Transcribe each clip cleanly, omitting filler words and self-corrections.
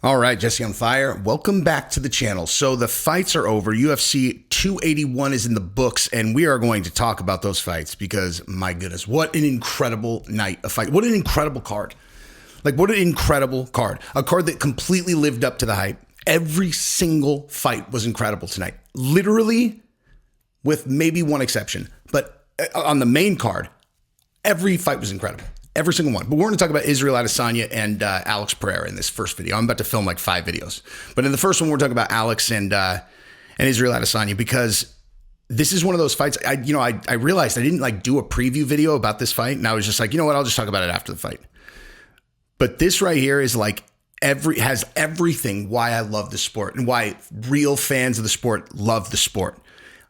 All right, Jesse on fire. Welcome back to the channel. So the fights are over. UFC 281 is in the books, and we are going to talk about those fights because, my goodness, what an incredible night of fight. What an incredible card. What an incredible card. A card that completely lived up to the hype. Every single fight was incredible tonight. Literally, with maybe one exception. But on the main card, every fight was incredible. Every single one. But we're going to talk about Israel Adesanya and Alex Pereira in this first video. I'm about to film like 5 videos. But in the first one, we're talking about Alex and Israel Adesanya because this is one of those fights. I realized I didn't do a preview video about this fight. And I was just like, you know what? I'll just talk about it after the fight. But this right here is has everything why I love the sport and why real fans of the sport love the sport.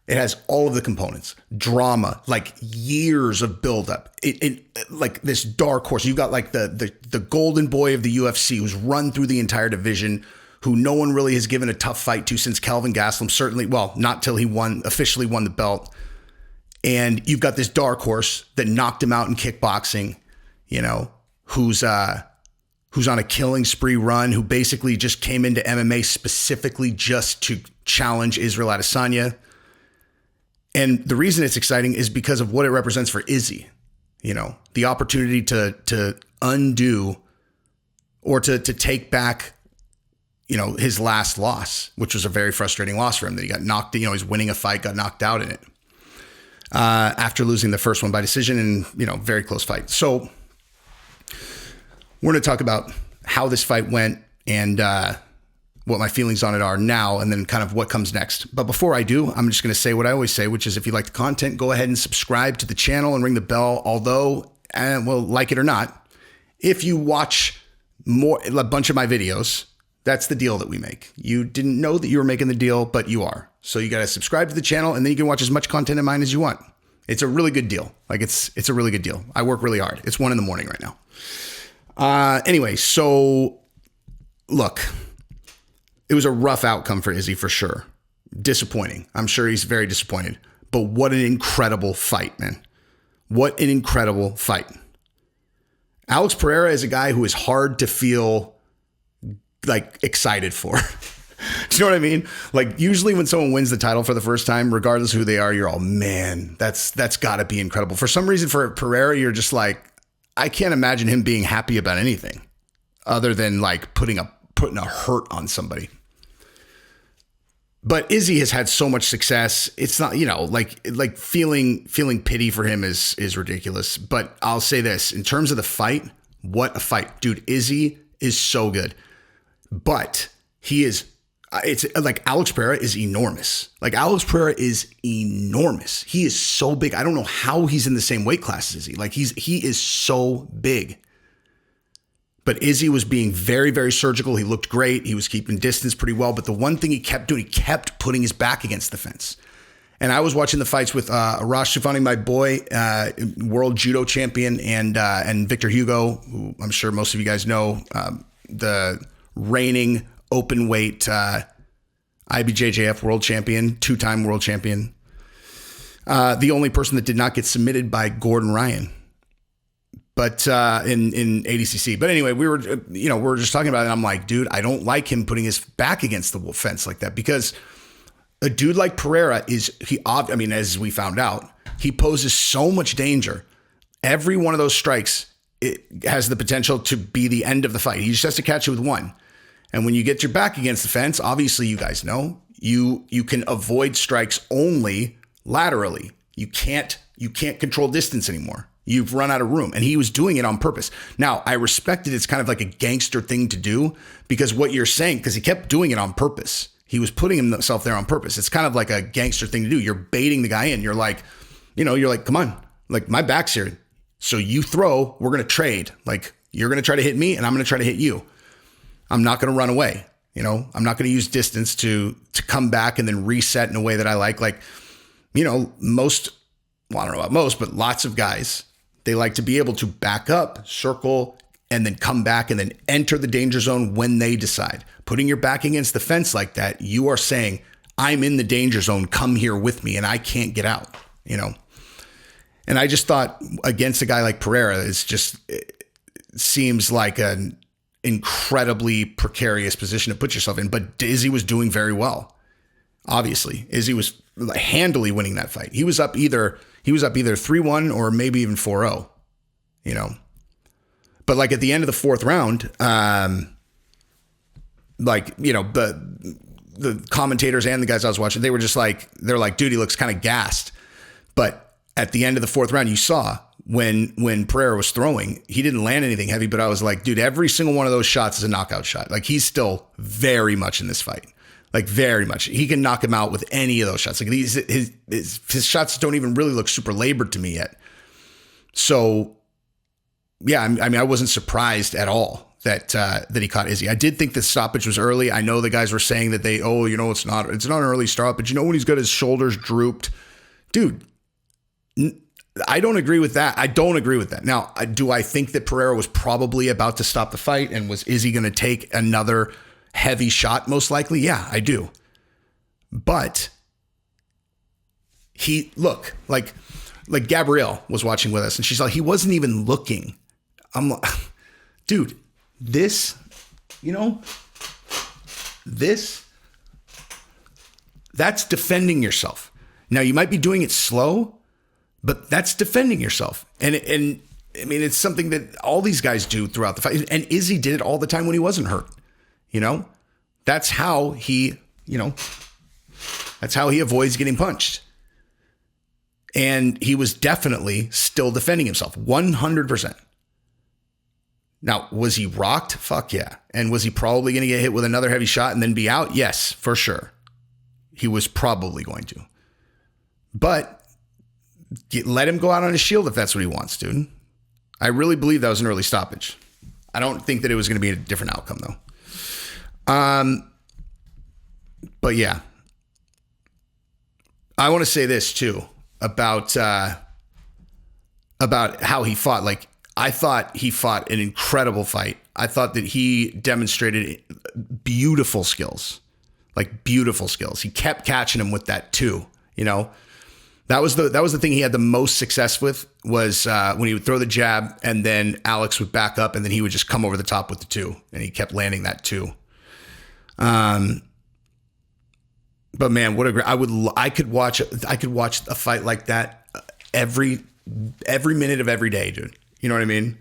It has all of the components, drama, years of buildup. It this dark horse. You've got the golden boy of the UFC who's run through the entire division, who no one really has given a tough fight to since Kelvin Gastelum. Certainly, well, not till he officially won the belt. And you've got this dark horse that knocked him out in kickboxing, who's on a killing spree run, who basically just came into MMA specifically just to challenge Israel Adesanya. And the reason it's exciting is because of what it represents for Izzy, the opportunity to undo or to take back, his last loss, which was a very frustrating loss for him that he got knocked, he's winning a fight, got knocked out in it after losing the first one by decision and, very close fight. So we're going to talk about how this fight went and, what my feelings on it are now, and then kind of what comes next. But before I do, I'm just going to say what I always say, which is if you like the content, go ahead and subscribe to the channel and ring the bell. Although, like it or not, if you watch a bunch of my videos, that's the deal that we make. You didn't know that you were making the deal, but you are. So you got to subscribe to the channel, and then you can watch as much content of mine as you want. It's a really good deal. It's a really good deal. I work really hard. It's 1 a.m. right now. Anyway, so look. It was a rough outcome for Izzy for sure. Disappointing. I'm sure he's very disappointed. But what an incredible fight, man. What an incredible fight. Alex Pereira is a guy who is hard to feel excited for. Do you know what I mean? Usually when someone wins the title for the first time, regardless of who they are, you're all, man, that's got to be incredible. For some reason, for Pereira, you're just I can't imagine him being happy about anything other than putting a hurt on somebody. But Izzy has had so much success. It's not, feeling pity for him is ridiculous. But I'll say this, in terms of the fight, what a fight. Dude, Izzy is so good. But Alex Pereira is enormous. Alex Pereira is enormous. He is so big. I don't know how he's in the same weight class as Izzy. He is so big. But Izzy was being very, very surgical. He looked great. He was keeping distance pretty well. But the one thing he kept doing, he kept putting his back against the fence. And I was watching the fights with Arash Shafani, my boy, world judo champion, and Victor Hugo, who I'm sure most of you guys know, the reigning open weight IBJJF world champion, 2-time world champion. The only person that did not get submitted by Gordon Ryan. But in ADCC. But anyway, we were just talking about it. And I'm like, dude, I don't like him putting his back against the fence like that, because a dude like Pereira as we found out, he poses so much danger. Every one of those strikes, it has the potential to be the end of the fight. He just has to catch you with one. And when you get your back against the fence, obviously you guys know, you can avoid strikes only laterally. You can't control distance anymore. You've run out of room. And he was doing it on purpose. Now, I respect it. It's kind of like a gangster thing to do, because what you're saying, because he kept doing it on purpose. He was putting himself there on purpose. It's kind of like a gangster thing to do. You're baiting the guy in. You're like, come on, my back's here. So you throw, we're going to trade. You're going to try to hit me and I'm going to try to hit you. I'm not going to run away. I'm not going to use distance to come back and then reset in a way that I like. I don't know about most, but lots of guys, they like to be able to back up, circle, and then come back and then enter the danger zone when they decide. Putting your back against the fence like that, you are saying, I'm in the danger zone, come here with me, and I can't get out, And I just thought against a guy like Pereira, it seems like an incredibly precarious position to put yourself in. But Izzy was doing very well. Obviously, Izzy was handily winning that fight. He was up either 3-1 or maybe even 4-0, you know. But like at the end of the fourth round, like, you know, the commentators and the guys I was watching, they're like, dude, he looks kind of gassed. But at the end of the fourth round, you saw when Pereira was throwing, he didn't land anything heavy, but I was like, dude, every single one of those shots is a knockout shot. Like, he's still very much in this fight. Like, very much. He can knock him out with any of those shots. Like, his shots don't even really look super labored to me yet. So, yeah, I mean, I wasn't surprised at all that he caught Izzy. I did think the stoppage was early. I know the guys were saying that it's not an early stoppage. You know, when he's got his shoulders drooped, dude, I don't agree with that. I don't agree with that. Now, do I think that Pereira was probably about to stop the fight, and was Izzy going to take another heavy shot? Most likely. Yeah, I do. But like Gabrielle was watching with us, and she's like, he wasn't even looking. I'm like, dude, that's defending yourself. Now, you might be doing it slow, but that's defending yourself. And I mean, it's something that all these guys do throughout the fight. And Izzy did it all the time when he wasn't hurt. You know, that's how he avoids getting punched. And he was definitely still defending himself 100%. Now, was he rocked? Fuck yeah. And was he probably going to get hit with another heavy shot and then be out? Yes, for sure. He was probably going to. But let him go out on his shield if that's what he wants, dude. I really believe that was an early stoppage. I don't think that it was going to be a different outcome, though. But yeah. I want to say this, too, about how he fought. Like, I thought he fought an incredible fight. I thought that he demonstrated beautiful skills. Like, beautiful skills. He kept catching him with that, too, you know? That was the thing he had the most success with, was when he would throw the jab and then Alex would back up and then he would just come over the top with the 2, and he kept landing that 2. But man, what a great! I could watch a fight like that every minute of every day, dude. You know what I mean?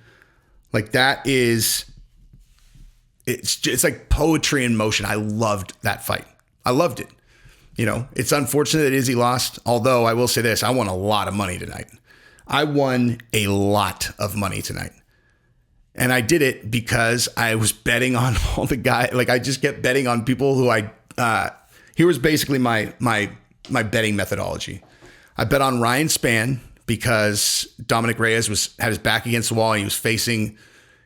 Like, that is, it's like poetry in motion. I loved that fight. I loved it. You know, it's unfortunate that Izzy lost, although I will say this, I won a lot of money tonight. I won a lot of money tonight. And I did it because I was betting on all the guys. Like, I just kept betting on people who here was basically my betting methodology. I bet on Ryan Spann because Dominic Reyes had his back against the wall. And he was facing,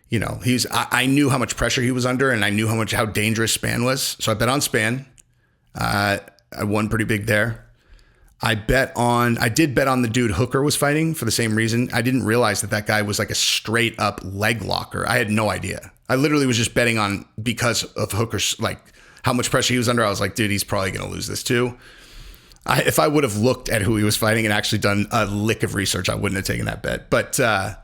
you know, I knew how much pressure he was under, and I knew how dangerous Spann was. So I bet on Spann. I won pretty big there. I did bet on the dude Hooker was fighting for the same reason. I didn't realize that guy was like a straight up leg locker. I had no idea. I literally was just betting on, because of Hooker's, like, how much pressure he was under. I was like, dude, he's probably going to lose this too. If I would have looked at who he was fighting and actually done a lick of research, I wouldn't have taken that bet. But I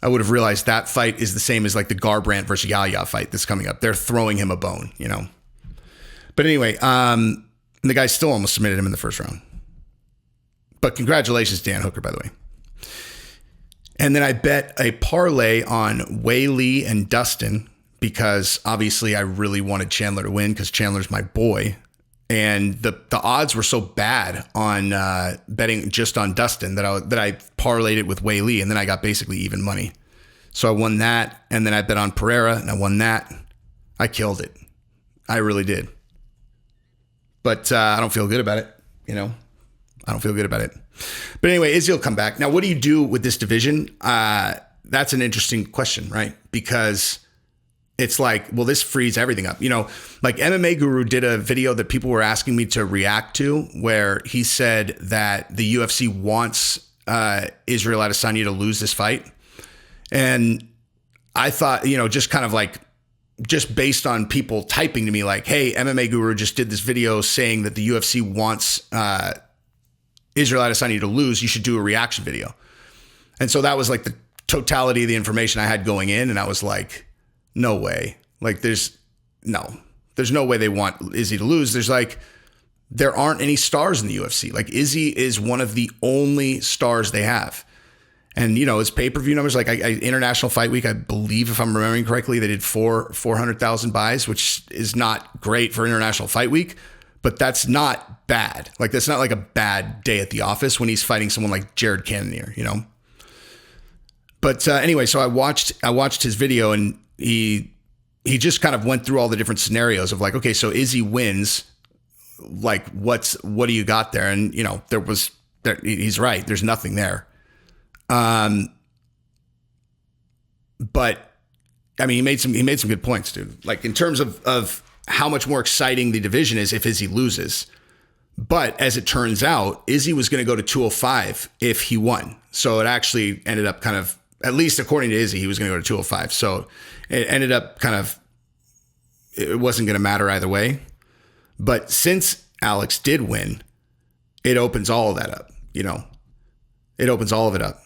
would have realized that fight is the same as like the Garbrandt versus Yaya fight that's coming up. They're throwing him a bone, you know. But anyway, the guy still almost submitted him in the first round. But congratulations, Dan Hooker, by the way. And then I bet a parlay on Weili and Dustin, because obviously I really wanted Chandler to win because Chandler's my boy. And the odds were so bad on betting just on Dustin that I parlayed it with Weili, and then I got basically even money. So I won that, and then I bet on Pereira, and I won that. I killed it. I really did. But I don't feel good about it, you know. I don't feel good about it. But anyway, Izzy will come back. Now, what do you do with this division? That's an interesting question, right? Because it's like, well, this frees everything up. You know, like MMA Guru did a video that people were asking me to react to, where he said that the UFC wants Israel Adesanya to lose this fight. And I thought, you know, just kind of like, just based on people typing to me like, hey, MMA Guru just did this video saying that the UFC wants Israel Adesanya to lose. You should do a reaction video. And so that was like the totality of the information I had going in. And I was like, No way. Like there's no way they want Izzy to lose. There aren't any stars in the UFC. Like Izzy is one of the only stars they have. And, his pay-per-view numbers, like International Fight Week, I believe, if I'm remembering correctly, they did 400,000 buys, which is not great for International Fight Week, but that's not bad. Like, that's not like a bad day at the office when he's fighting someone like Jared Cannonier, But anyway, so I watched his video, and he just kind of went through all the different scenarios of like, okay, so Izzy wins. Like, what do you got there? And, he's right. There's nothing there. But I mean, he made some good points, dude. Like in terms of how much more exciting the division is if Izzy loses. But as it turns out, Izzy was going to go to 205 if he won. So it actually ended up kind of, at least according to Izzy, he was going to go to 205. So it ended up it wasn't going to matter either way. But since Alex did win, it opens all of that up, It opens all of it up.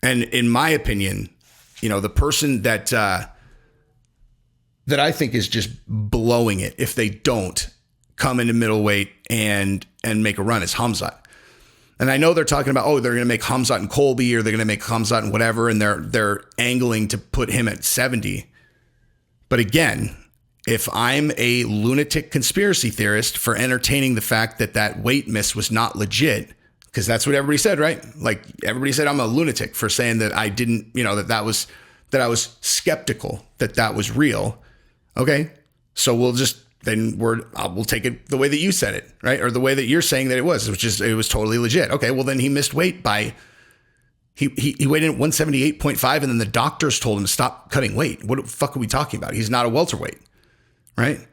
And in my opinion, the person that I think is just blowing it if they don't come into middleweight and make a run is Khamzat. And I know they're talking about, they're going to make Khamzat and Colby, or they're going to make Khamzat and whatever, and they're angling to put him at 70. But again, if I'm a lunatic conspiracy theorist for entertaining the fact that weight miss was not legit, because that's what everybody said, right? Like everybody said I'm a lunatic for saying that I didn't, that I was skeptical that was real. Okay. So we'll take it the way that you said it, right? Or the way that you're saying that it was, which is it was totally legit. Okay. Well, then he missed weight by, he weighed in at 178.5, and then the doctors told him to stop cutting weight. What the fuck are we talking about? He's not a welterweight, right?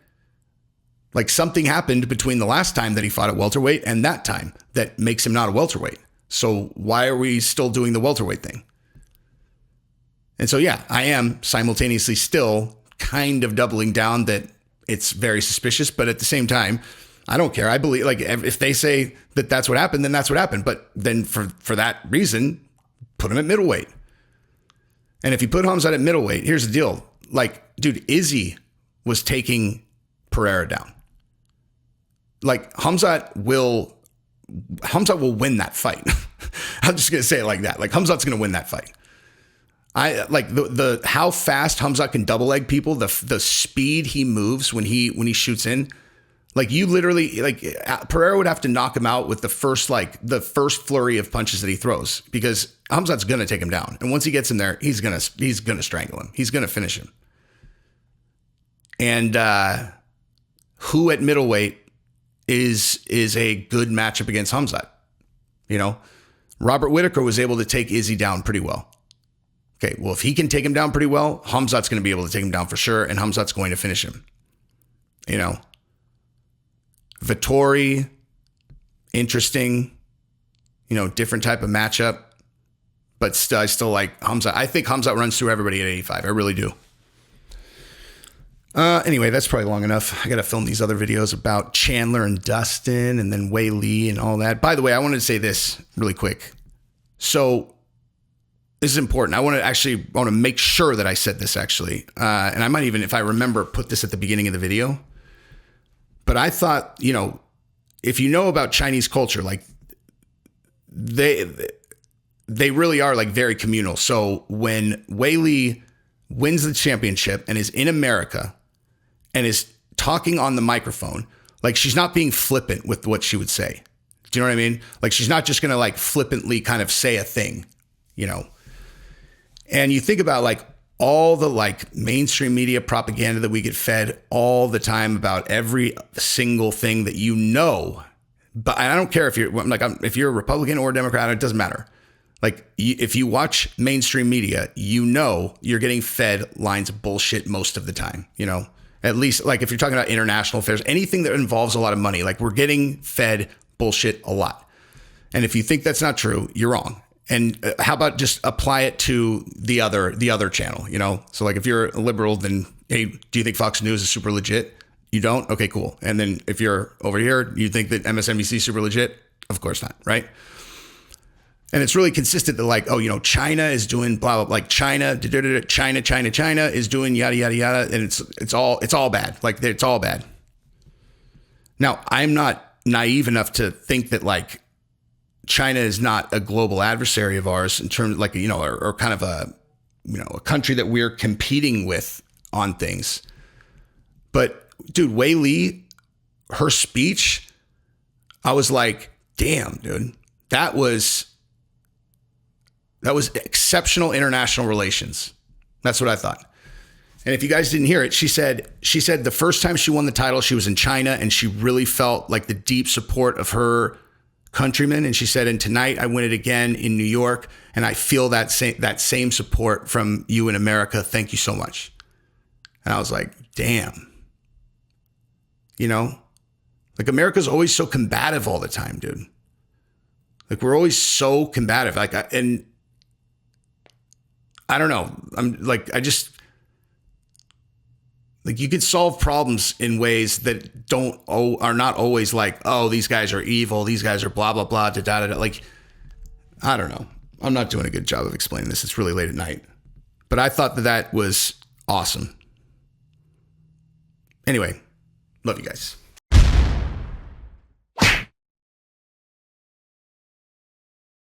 Like something happened between the last time that he fought at welterweight and that time that makes him not a welterweight. So why are we still doing the welterweight thing? And so, yeah, I am simultaneously still kind of doubling down that it's very suspicious. But at the same time, I don't care. I believe, like, if they say that that's what happened, then that's what happened. But then for that reason, put him at middleweight. And if you put Khamzat at middleweight, here's the deal. Like, dude, Izzy was taking Pereira down. Like Khamzat will win that fight. I'm just going to say it like that. Like Khamzat's going to win that fight. I like the how fast Khamzat can double leg people, the speed he moves when he shoots in. Like you literally, like Pereira would have to knock him out with the first flurry of punches that he throws, because Khamzat's going to take him down. And once he gets him there, he's going to strangle him. He's going to finish him. And who at middleweight is a good matchup against Khamzat? Robert Whittaker was able to take Izzy down pretty well. Okay, well, if he can take him down pretty well, Khamzat's going to be able to take him down for sure, and Khamzat's going to finish him. Vettori, interesting, different type of matchup, but I still like Khamzat. I think Khamzat runs through everybody at 85. I really do. Anyway, that's probably long enough. I got to film these other videos about Chandler and Dustin and then Weili and all that. By the way, I wanted to say this really quick. So this is important. I want to make sure that I said this actually. And I might even, if I remember, put this at the beginning of the video. But I thought, if you know about Chinese culture, like they really are like very communal. So when Weili wins the championship and is in America and is talking on the microphone, like she's not being flippant with what she would say. Do you know what I mean? Like she's not just going to like flippantly kind of say a thing, And you think about like all the like mainstream media propaganda that we get fed all the time about every single thing that but I don't care if you're a Republican or a Democrat, it doesn't matter. Like if you watch mainstream media, you're getting fed lines of bullshit most of the time, at least like if you're talking about international affairs, anything that involves a lot of money, like we're getting fed bullshit a lot. And if you think that's not true, you're wrong. And how about just apply it to the other channel, So like if you're a liberal, then, hey, do you think Fox News is super legit? You don't? Okay, cool. And then if you're over here, you think that MSNBC is super legit? Of course not, right? And it's really consistent that like, oh, China is doing blah, blah, like China is doing yada, yada, yada. And it's all bad. Like it's all bad. Now, I'm not naive enough to think that like China is not a global adversary of ours in terms of like, or kind of a country that we're competing with on things. But dude, Weili, her speech, I was like, damn, dude, that was exceptional international relations. That's what I thought. And if you guys didn't hear it, she said the first time she won the title, she was in China and she really felt like the deep support of her countrymen. And she said, and tonight I win it again in New York. And I feel that same support from you in America. Thank you so much. And I was like, damn, like America's always so combative all the time, dude. Like we're always so combative. Like, and I don't know. I'm like, like you could solve problems in ways that are not always like, oh, these guys are evil. These guys are blah, blah, blah, da, da, da. Like, I don't know. I'm not doing a good job of explaining this. It's really late at night, but I thought that was awesome. Anyway, love you guys.